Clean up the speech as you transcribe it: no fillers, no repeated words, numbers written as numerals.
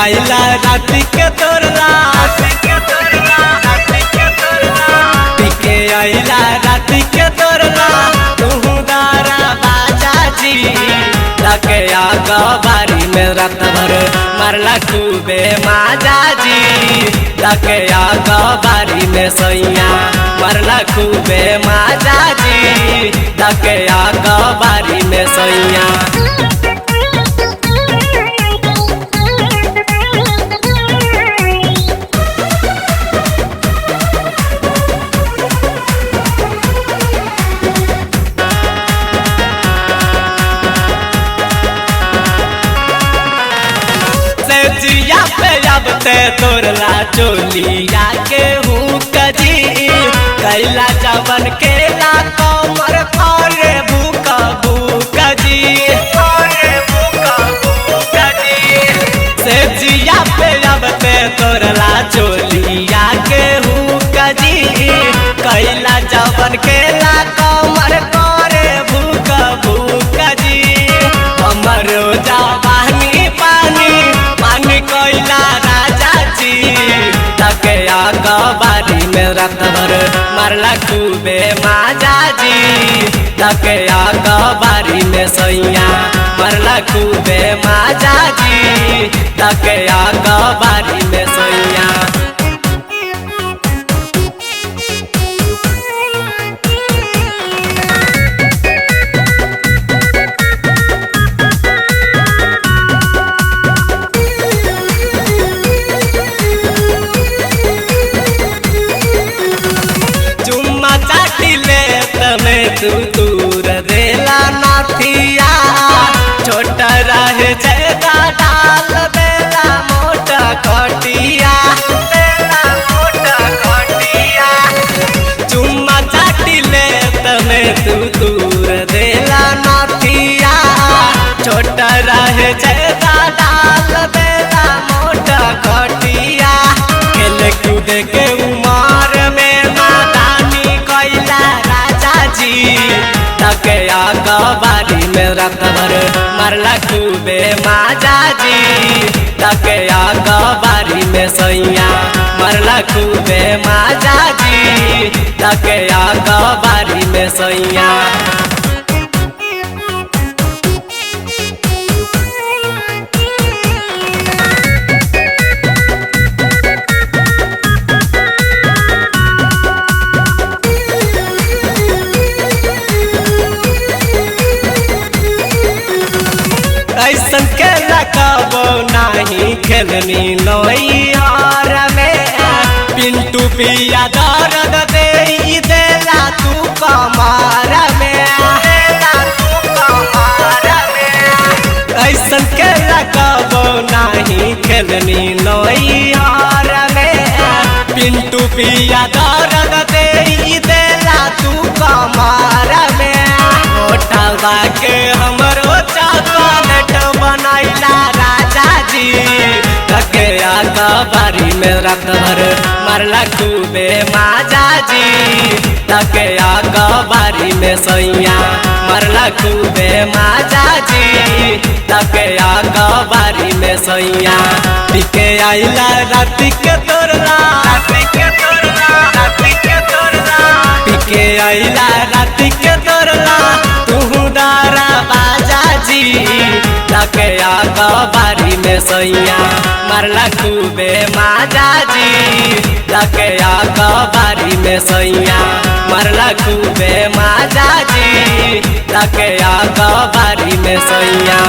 आइला राती के तोरला पीके आइला राती के तोरला तू दारा बाजा जी लगे आगा बारी में रात भर मरला खूबे माजा जी लगे आगा बारी में सैया मरला खूबे माजा जी लगे आगा बारी में सैया। जिया पे अब ते तोरला चोलिया के हूँ कजी कैला जवन केला कमर फरे भूका भूका जी से जिया पे अब ते तोरला चोलिया के हूँ कजी कैला जवन केला कमर फरे भूका भूका जी हमर जवानी पानी कोयला राजा जी लगे आगा बारी में रात भर मरला खूबे माजा जी लगे आगा बारी में सैया मरला खूबे माजा जी लगे आगा बारी में सैया। तू दूर देला नाथिया छोटा रहे जगा डाल देला मोटा खटिया चुम्मा चाटी ले तने तू दूर देला नाथिया छोटा रहे जगा डाल देला मोटा खटिया खेल कूद के उमर में नादानी कैला लगे आगा बारी में रात भर मरला खूबे माजा जी लगे आगा बारी में सैया मरला खूबे माजा जी लगे आगा बारी में सैया। ऐसन के लगाबो नहीं खेलनी नैहार में पिंटू पिया दर्द दे देला तू कमार में ऐसन के लगाबो नहीं खेलनी नैहार में पिंटू पिया दर्द दे देला तू कमार में उठवा के हमरो चॉकलेट बनैला राजा जी लगे आगा बारी में रात भर मरला खूबे माजा जी लगे आगा बारी में सैया मरला खूबे माजा जी लगे आगा बारी में सैया। पीके आइला राती के तोरला पीके आइला राती के तोरला दारा बाजा जी लगे आगा बारी में सैया मरला खूबे माजा जी लगे आगा बारी में सैया मरला खूबे माजा जी लगे आगा बारी में सैया।